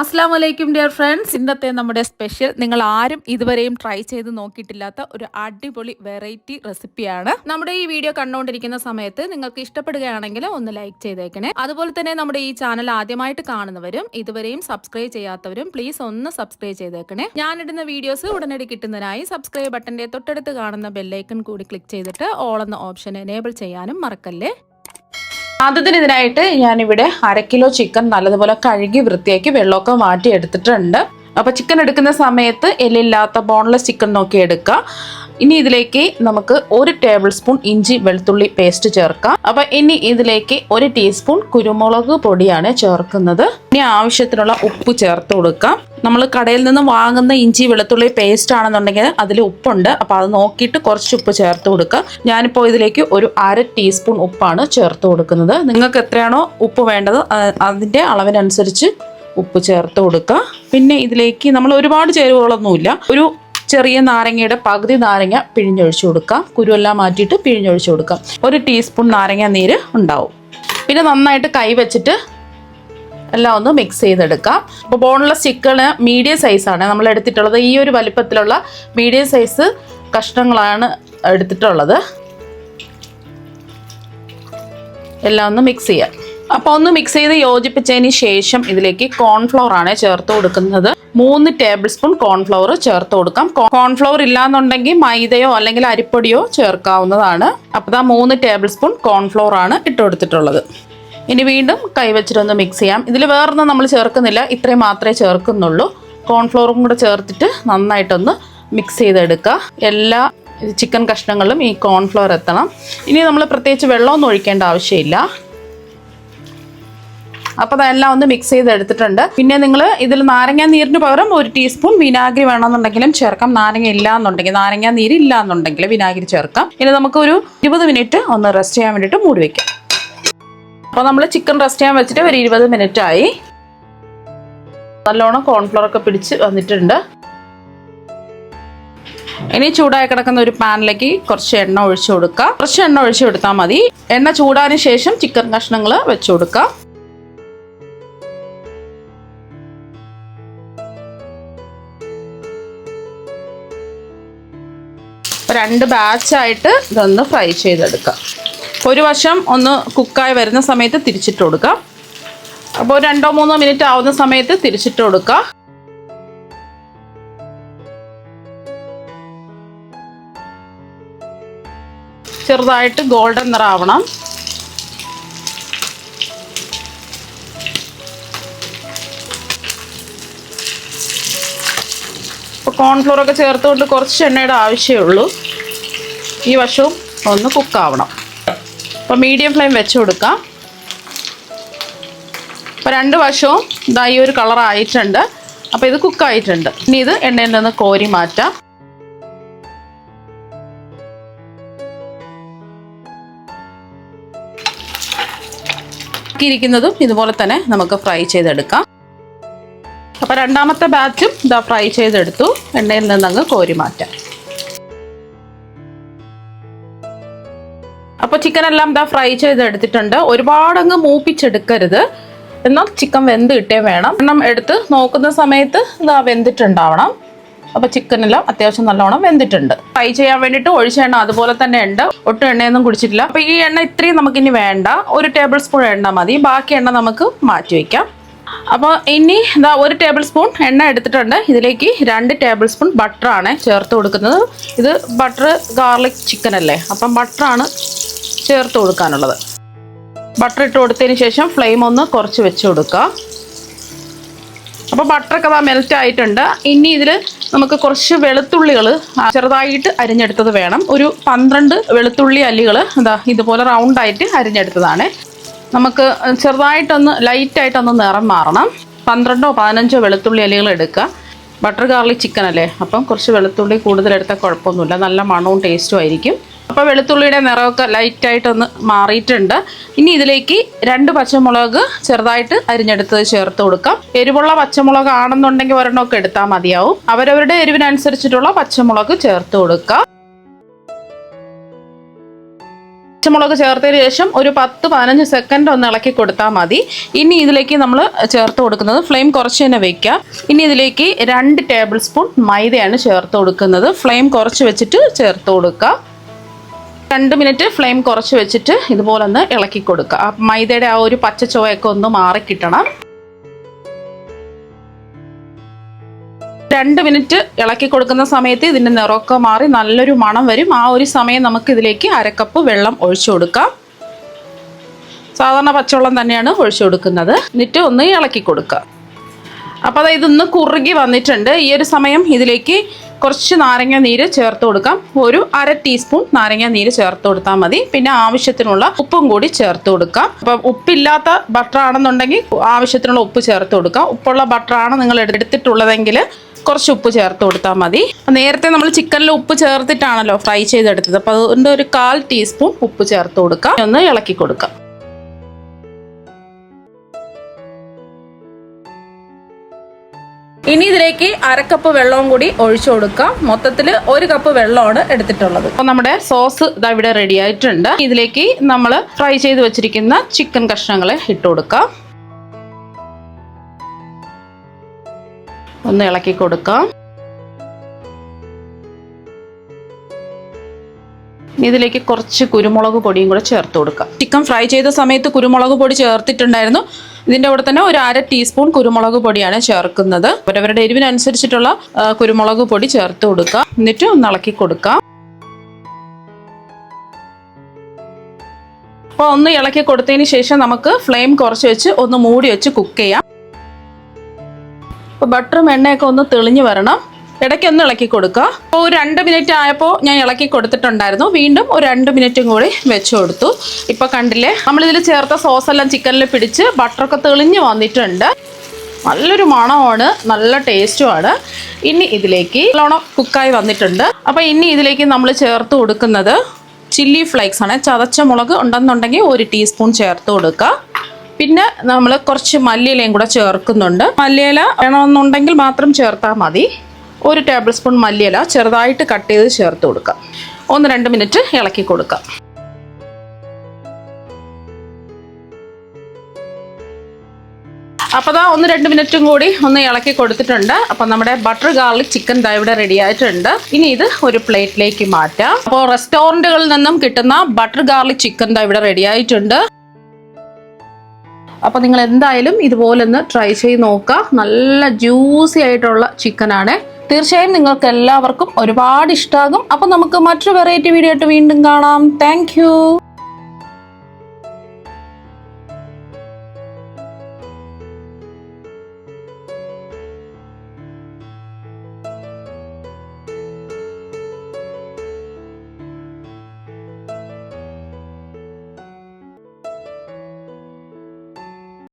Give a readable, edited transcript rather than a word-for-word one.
അസ്സലാമു അലൈക്കും dear friends. ഇന്നത്തെ നമ്മുടെ സ്പെഷ്യൽ നിങ്ങൾ ആരും ഇതുവരെയും ട്രൈ ചെയ്ത് നോക്കിയിട്ടില്ലാത്ത ഒരു അടിപൊളി വെറൈറ്റി റെസിപ്പിയാണ്. നമ്മുടെ ഈ വീഡിയോ കണ്ടുകൊണ്ടിരിക്കുന്ന സമയത്ത് നിങ്ങൾക്ക് ഇഷ്ടപ്പെടുകയാണെങ്കിൽ ഒന്ന് ലൈക്ക് ചെയ്തേക്കണേ. അതുപോലെ തന്നെ നമ്മുടെ ഈ ചാനൽ ആദ്യമായിട്ട് കാണുന്നവരും ഇതുവരെയും സബ്സ്ക്രൈബ് ചെയ്യാത്തവരും പ്ലീസ് ഒന്ന് സബ്സ്ക്രൈബ് ചെയ്തേക്കണേ. ഞാനിടുന്ന വീഡിയോസ് ഉടനടി കിട്ടുന്നതിനായി സബ്സ്ക്രൈബ് ബട്ടന്റെ തൊട്ടടുത്ത് കാണുന്ന ബെല്ലൈക്കൺ കൂടി ക്ലിക്ക് ചെയ്തിട്ട് ഓൾ എന്ന ഓപ്ഷൻ എനേബിൾ ചെയ്യാനും മറക്കല്ലേ. ആദ്യത്തിന് ഇതിനായിട്ട് ഞാനിവിടെ 1/2 കിലോ ചിക്കൻ നല്ലതുപോലെ കഴുകി വൃത്തിയാക്കി വെള്ളമൊക്കെ മാറ്റി എടുത്തിട്ടുണ്ട്. അപ്പോൾ ചിക്കൻ എടുക്കുന്ന സമയത്ത് എല്ലില്ലാത്ത ബോൺലെസ് ചിക്കൻ നോക്കി എടുക്കുക. ഇനി ഇതിലേക്ക് നമുക്ക് 1 ടേബിൾ സ്പൂൺ ഇഞ്ചി വെളുത്തുള്ളി പേസ്റ്റ് ചേർക്കാം. അപ്പോൾ ഇനി ഇതിലേക്ക് 1 ടീസ്പൂൺ കുരുമുളക് പൊടിയാണ് ചേർക്കുന്നത്. ഇനി ആവശ്യത്തിനുള്ള ഉപ്പ് ചേർത്ത് കൊടുക്കാം. നമ്മൾ കടയിൽ നിന്ന് വാങ്ങുന്ന ഇഞ്ചി വെളുത്തുള്ളി പേസ്റ്റ് ആണെന്നുണ്ടെങ്കിൽ അതിൽ ഉപ്പുണ്ട്. അപ്പോൾ അത് നോക്കിയിട്ട് കുറച്ച് ഉപ്പ് ചേർത്ത് കൊടുക്കുക. ഞാനിപ്പോൾ ഇതിലേക്ക് ഒരു 1/2 ടീസ്പൂൺ ഉപ്പാണ് ചേർത്ത് കൊടുക്കുന്നത്. നിങ്ങൾക്ക് എത്രയാണോ ഉപ്പ് വേണ്ടത് അതിൻ്റെ അളവിനനുസരിച്ച് ഉപ്പ് ചേർത്ത് കൊടുക്കുക. പിന്നെ ഇതിലേക്ക് നമ്മൾ ഒരുപാട് ചേരുവകളൊന്നുമില്ല. ഒരു ചെറിയ നാരങ്ങയുടെ പകുതി നാരങ്ങ പിഴിഞ്ഞൊഴിച്ചു കൊടുക്കാം. കുരുവെല്ലാം മാറ്റിയിട്ട് പിഴിഞ്ഞൊഴിച്ചു കൊടുക്കാം. 1 ടീസ്പൂൺ നാരങ്ങ നീര് ഉണ്ടാവും. പിന്നെ നന്നായിട്ട് കൈ വെച്ചിട്ട് എല്ലാം ഒന്ന് മിക്സ് ചെയ്തെടുക്കാം. അപ്പോൾ ബോൺലെസ് ചിക്കന് മീഡിയം സൈസാണ് നമ്മൾ എടുത്തിട്ടുള്ളത്. ഈ ഒരു വലിപ്പത്തിലുള്ള മീഡിയം സൈസ് കഷ്ണങ്ങളാണ് എടുത്തിട്ടുള്ളത്. എല്ലാം ഒന്ന് മിക്സ് ചെയ്യാം. അപ്പോൾ ഒന്ന് മിക്സ് ചെയ്ത് യോജിപ്പിച്ചതിന് ശേഷം ഇതിലേക്ക് കോൺഫ്ലവർ ആണ് ചേർത്ത് കൊടുക്കുന്നത്. 3 ടേബിൾ സ്പൂൺ കോൺഫ്ലവർ ചേർത്ത് കൊടുക്കാം. കോൺഫ്ലവർ ഇല്ലാന്നുണ്ടെങ്കിൽ മൈദയോ അല്ലെങ്കിൽ അരിപ്പൊടിയോ ചേർക്കാവുന്നതാണ്. അപ്പോൾ 3 ടേബിൾ സ്പൂൺ കോൺഫ്ലവർ ആണ് ഇട്ട് കൊടുത്തിട്ടുള്ളത്. ഇനി വീണ്ടും കൈവച്ചിട്ടൊന്ന് മിക്സ് ചെയ്യാം. ഇതിൽ വേറൊന്നും നമ്മൾ ചേർക്കുന്നില്ല, ഇത്രയും മാത്രമേ ചേർക്കുന്നുള്ളൂ. കോൺഫ്ലവറും കൂടെ ചേർത്തിട്ട് നന്നായിട്ടൊന്ന് മിക്സ് ചെയ്തെടുക്കുക. എല്ലാ ചിക്കൻ കഷ്ണങ്ങളിലും ഈ കോൺഫ്ലവർ എത്തണം. ഇനി നമ്മൾ പ്രത്യേകിച്ച് വെള്ളമൊന്നും ഒഴിക്കേണ്ട ആവശ്യമില്ല. അപ്പോൾ അതെല്ലാം ഒന്ന് മിക്സ് ചെയ്തെടുത്തിട്ടുണ്ട്. പിന്നെ നിങ്ങൾ ഇതിൽ നാരങ്ങ നീരിന് പകരം 1 ടീസ്പൂൺ വിനാഗിരി വേണമെന്നുണ്ടെങ്കിലും ചേർക്കാം. നാരങ്ങ നാരങ്ങ നീര് ഇല്ല എന്നുണ്ടെങ്കിൽ വിനാഗിരി ചേർക്കാം. ഇനി നമുക്കൊരു 20 മിനിറ്റ് ഒന്ന് റെസ്റ്റ് ചെയ്യാൻ വേണ്ടിയിട്ട് മൂടി വയ്ക്കാം. അപ്പോൾ നമ്മൾ ചിക്കൻ റെസ്റ്റ് ചെയ്യാൻ വെച്ചിട്ട് ഒരു 20 മിനിറ്റ് ആയി. നല്ലോണം കോൺഫ്ലവർ ഒക്കെ പിടിച്ച് വന്നിട്ടുണ്ട്. ഇനി ചൂടായി കിടക്കുന്ന ഒരു പാനിലേക്ക് കുറച്ച് എണ്ണ ഒഴിച്ചു കൊടുക്കുക. കുറച്ച് എണ്ണ ഒഴിച്ചു കൊടുത്താൽ മതി. എണ്ണ ചൂടാതിന് ശേഷം ചിക്കൻ കഷ്ണങ്ങൾ വെച്ചു കൊടുക്കുക. രണ്ട് ബാച്ചായിട്ട് ഇതൊന്ന് ഫ്രൈ ചെയ്തെടുക്കാം. ഒരു വശം ഒന്ന് കുക്കായി വരുന്ന സമയത്ത് തിരിച്ചിട്ട് കൊടുക്കാം. അപ്പോൾ 2-3 മിനിറ്റ് ആവുന്ന സമയത്ത് തിരിച്ചിട്ട് കൊടുക്കുക. ചെറുതായിട്ട് ഗോൾഡൻ നിറാവണം. ഇപ്പോൾ കോൺഫ്ലോറൊക്കെ ചേർത്തുകൊണ്ട് കുറച്ച് എണ്ണയുടെ ആവശ്യമേ ഉള്ളൂ. ഈ വശവും ഒന്ന് കുക്കാവണം. അപ്പോൾ മീഡിയം ഫ്ലെയിം വെച്ച് കൊടുക്കാം. അപ്പോൾ 2 വശവും ഇതാ ഈ ഒരു കളർ ആയിട്ടുണ്ട്. അപ്പോൾ ഇത് കുക്കായിട്ടുണ്ട്. ഇനി ഇത് എണ്ണയിൽ നിന്ന് കോരി മാറ്റാം. ഇരിക്കുന്നതും ഇതുപോലെ തന്നെ നമുക്ക് ഫ്രൈ ചെയ്തെടുക്കാം. അപ്പോൾ രണ്ടാമത്തെ ബാച്ചും ഇതാ ഫ്രൈ ചെയ്തെടുത്തു. എണ്ണയിൽ നിന്നങ്ങ് കോരി മാറ്റാം. അപ്പോൾ ചിക്കൻ എല്ലാം ഇതാ ഫ്രൈ ചെയ്തെടുത്തിട്ടുണ്ട്. ഒരുപാടങ്ങ് മൂപ്പിച്ചെടുക്കരുത്, എന്നാൽ ചിക്കൻ വെന്ത് കിട്ടേ വേണം. എണ്ണം എടുത്ത് നോക്കുന്ന സമയത്ത് ഇതാ വെന്തിട്ടുണ്ടാവണം. അപ്പോൾ ചിക്കനെല്ലാം അത്യാവശ്യം നല്ലോണം വെന്തിട്ടുണ്ട്. ഫ്രൈ ചെയ്യാൻ വേണ്ടിയിട്ട് ഒഴിച്ച എണ്ണ അതുപോലെ തന്നെ ഉണ്ട്. ഒട്ടും എണ്ണയൊന്നും കുടിച്ചിട്ടില്ല. അപ്പോൾ ഈ എണ്ണ ഇത്രയും നമുക്കിനി വേണ്ട. 1 ടേബിൾ സ്പൂൺ എണ്ണ മതി. ബാക്കി എണ്ണ നമുക്ക് മാറ്റി വയ്ക്കാം. അപ്പോൾ ഇനി ഇതാ 1 ടേബിൾ സ്പൂൺ എണ്ണ എടുത്തിട്ടുണ്ട്. ഇതിലേക്ക് 2 ടേബിൾ സ്പൂൺ ബട്ടറാണ് ചേർത്ത് കൊടുക്കുന്നത്. ഇത് ബട്ടർ ഗാർലിക് ചിക്കൻ അല്ലേ, അപ്പം ബട്ടറാണ് ചേർത്ത് കൊടുക്കാനുള്ളത്. ബട്ടർ ഇട്ട് കൊടുത്തതിന് ശേഷം ഫ്ലെയിം ഒന്ന് കുറച്ച് വെച്ച് കൊടുക്കുക. അപ്പോൾ ബട്ടറൊക്കെ അതാ മെൽറ്റ് ആയിട്ടുണ്ട്. ഇനി ഇതിൽ നമുക്ക് കുറച്ച് വെളുത്തുള്ളികൾ ചെറുതായിട്ട് അരിഞ്ഞെടുത്തത് വേണം. ഒരു 12 വെളുത്തുള്ളി അല്ലികൾ എന്താ ഇതുപോലെ റൗണ്ടായിട്ട് അരിഞ്ഞെടുത്തതാണ്. നമുക്ക് ചെറുതായിട്ടൊന്ന് ലൈറ്റായിട്ടൊന്ന് നിറം മാറണം. 12-15 വെളുത്തുള്ളി അല്ലികൾ എടുക്കുക. ബട്ടർ ഗാർലിക് ചിക്കൻ അല്ലേ, അപ്പം കുറച്ച് വെളുത്തുള്ളി കൂടുതലെടുത്താൽ കുഴപ്പമൊന്നുമില്ല, നല്ല മണവും ടേസ്റ്റും ആയിരിക്കും. അപ്പോൾ വെളുത്തുള്ളിയുടെ നിറമൊക്കെ ലൈറ്റായിട്ടൊന്ന് മാറിയിട്ടുണ്ട്. ഇനി ഇതിലേക്ക് 2 പച്ചമുളക് ചെറുതായിട്ട് അരിഞ്ഞെടുത്തത് ചേർത്ത് കൊടുക്കാം. എരിവുള്ള പച്ചമുളക് ആണെന്നുണ്ടെങ്കിൽ ഒരെണ്ണമൊക്കെ എടുത്താൽ മതിയാവും. അവരവരുടെ എരിവിനനുസരിച്ചിട്ടുള്ള പച്ചമുളക് ചേർത്ത് കൊടുക്കുക. പച്ചമുളക് ചേർത്തതിന് ശേഷം ഒരു 10-15 സെക്കൻഡ് ഒന്ന് ഇളക്കി കൊടുത്താൽ മതി. ഇനി ഇതിലേക്ക് നമ്മൾ ചേർത്ത് കൊടുക്കുന്നത് ഫ്ലെയിം കുറച്ച് തന്നെ വെക്കുക. ഇനി ഇതിലേക്ക് 2 ടേബിൾ സ്പൂൺ മൈദയാണ് ചേർത്ത് കൊടുക്കുന്നത്. ഫ്ലെയിം കുറച്ച് വെച്ചിട്ട് ചേർത്ത് കൊടുക്കുക. 2 മിനിറ്റ് ഫ്ലെയിം കുറച്ച് വെച്ചിട്ട് ഇതുപോലെ ഒന്ന് ഇളക്കി കൊടുക്കുക. മൈദയുടെ ആ ഒരു പച്ച ചുവയൊക്കെ ഒന്ന് മാറിക്കിട്ടണം. 2 മിനിറ്റ് ഇളക്കി കൊടുക്കുന്ന സമയത്ത് ഇതിൻ്റെ നിറമൊക്കെ മാറി നല്ലൊരു മണം വരും. ആ ഒരു സമയം നമുക്ക് ഇതിലേക്ക് 1/2 കപ്പ് വെള്ളം ഒഴിച്ചു കൊടുക്കാം. സാധാരണ പച്ചവെള്ളം തന്നെയാണ് ഒഴിച്ചു കൊടുക്കുന്നത്. എന്നിട്ട് ഒന്ന് ഇളക്കി കൊടുക്കുക. അപ്പോൾ ഇതൊന്ന് കുറുകി വന്നിട്ടുണ്ട്. ഈ ഒരു സമയം ഇതിലേക്ക് കുറച്ച് നാരങ്ങ നീര് ചേർത്ത് കൊടുക്കാം. ഒരു 1/2 ടീസ്പൂൺ നാരങ്ങ നീര് ചേർത്ത് കൊടുത്താൽ മതി. പിന്നെ ആവശ്യത്തിനുള്ള ഉപ്പും കൂടി ചേർത്ത് കൊടുക്കാം. അപ്പം ഉപ്പില്ലാത്ത ബട്ടർ ആണെന്നുണ്ടെങ്കിൽ ആവശ്യത്തിനുള്ള ഉപ്പ് ചേർത്ത് കൊടുക്കാം. ഉപ്പുള്ള ബട്ടറാണ് നിങ്ങൾ എടുത്തിട്ടുള്ളതെങ്കിൽ കുറച്ച് ഉപ്പ് ചേർത്ത് കൊടുത്താൽ മതി. നേരത്തെ നമ്മൾ ചിക്കനിൽ ഉപ്പ് ചേർത്തിട്ടാണല്ലോ ഫ്രൈ ചെയ്തെടുത്തത്. അപ്പോൾ അതുകൊണ്ട് ഒരു 1/4 ടീസ്പൂൺ ഉപ്പ് ചേർത്ത് കൊടുക്കാം. ഒന്ന് ഇളക്കി കൊടുക്കാം. ഇനി ഇതിലേക്ക് 1/2 കപ്പ് വെള്ളവും കൂടി ഒഴിച്ചു കൊടുക്കാം. മൊത്തത്തിൽ 1 കപ്പ് വെള്ളമാണ് എടുത്തിട്ടുള്ളത്. അപ്പോൾ നമ്മുടെ സോസ് ഇതാ ഇവിടെ റെഡി ആയിട്ടുണ്ട്. ഇതിലേക്ക് നമ്മൾ ഫ്രൈ ചെയ്ത് വെച്ചിരിക്കുന്ന ചിക്കൻ കഷ്ണങ്ങൾ ഇട്ട് കൊടുക്കാം. ഒന്ന് ഇളക്കി കൊടുക്കാം. ഇതിലേക്ക് കുറച്ച് കുരുമുളക് പൊടിയും കൂടെ ചേർത്ത് കൊടുക്കാം. ചിക്കൻ ഫ്രൈ ചെയ്ത സമയത്ത് കുരുമുളക് പൊടി ചേർത്തിട്ടുണ്ടായിരുന്നു. ഇതിൻ്റെ കൂടെ തന്നെ ഒരു 1/2 ടീസ്പൂൺ കുരുമുളക് പൊടിയാണ് ചേർക്കുന്നത്. അവരവരുടെ എരിവിനനുസരിച്ചിട്ടുള്ള കുരുമുളക് പൊടി ചേർത്ത് കൊടുക്കാം. എന്നിട്ട് ഒന്ന് ഇളക്കി കൊടുക്കാം. അപ്പോൾ ഒന്ന് ഇളക്കി കൊടുത്തതിന് ശേഷം നമുക്ക് ഫ്ലെയിം കുറച്ച് വെച്ച് ഒന്ന് മൂടി വെച്ച് കുക്ക് ചെയ്യാം. അപ്പോൾ ബട്ടറും എണ്ണയൊക്കെ ഒന്ന് തെളിഞ്ഞ് വരണം. ഇടയ്ക്ക് ഒന്ന് ഇളക്കി കൊടുക്കുക. അപ്പോൾ ഒരു 2 മിനിറ്റ് ആയപ്പോൾ ഞാൻ ഇളക്കി കൊടുത്തിട്ടുണ്ടായിരുന്നു. വീണ്ടും ഒരു 2 മിനിറ്റും കൂടി വെച്ച് കൊടുത്തു. ഇപ്പോൾ കണ്ടില്ലേ, നമ്മളിതിൽ ചേർത്ത സോസെല്ലാം ചിക്കനിൽ പിടിച്ച് ബട്ടറൊക്കെ തെളിഞ്ഞ് വന്നിട്ടുണ്ട്. നല്ലൊരു മണമാണ്, നല്ല ടേസ്റ്റുമാണ്. ഇനി ഇതിലേക്ക് നല്ലോണം കുക്കായി വന്നിട്ടുണ്ട്. അപ്പോൾ ഇനി ഇതിലേക്ക് നമ്മൾ ചേർത്ത് കൊടുക്കുന്നത് ചില്ലി ഫ്ലേക്സ് ആണ്. ചതച്ച മുളക് ഉണ്ടെന്നുണ്ടെങ്കിൽ 1 ടീസ്പൂൺ ചേർത്ത് കൊടുക്കുക. പിന്നെ നമ്മൾ കുറച്ച് മല്ലിയിലയും കൂടെ ചേർക്കുന്നുണ്ട്. മല്ലിയില വേണമെന്നുണ്ടെങ്കിൽ മാത്രം ചേർത്താൽ മതി. 1 ടേബിൾ സ്പൂൺ മല്ലിയില ചെറുതായിട്ട് കട്ട് ചെയ്ത് ചേർത്ത് കൊടുക്കാം. 1-2 മിനിറ്റ് ഇളക്കി കൊടുക്കാം. അപ്പോൾ 1-2 മിനിറ്റും കൂടി ഒന്ന് ഇളക്കി കൊടുത്തിട്ടുണ്ട്. അപ്പം നമ്മുടെ ബട്ടർ ഗാർലിക് ചിക്കൻ ഇവിടെ റെഡി ആയിട്ടുണ്ട്. ഇനി ഇത് ഒരു പ്ലേറ്റിലേക്ക് മാറ്റാം. അപ്പോൾ റെസ്റ്റോറൻറ്റുകളിൽ നിന്നും കിട്ടുന്ന ബട്ടർ ഗാർലിക് ചിക്കൻ ഇവിടെ റെഡി ആയിട്ടുണ്ട്. അപ്പോൾ നിങ്ങൾ എന്തായാലും ഇതുപോലെ ഒന്ന് ട്രൈ ചെയ്ത് നോക്കുക. നല്ല ജ്യൂസി ആയിട്ടുള്ള ചിക്കനാണ്. തീർച്ചയായും നിങ്ങൾക്ക് എല്ലാവർക്കും ഒരുപാട് ഇഷ്ടമാകും. അപ്പോൾ നമുക്ക് മറ്റൊരു വെറൈറ്റി വീഡിയോ ആയിട്ട് വീണ്ടും കാണാം. താങ്ക്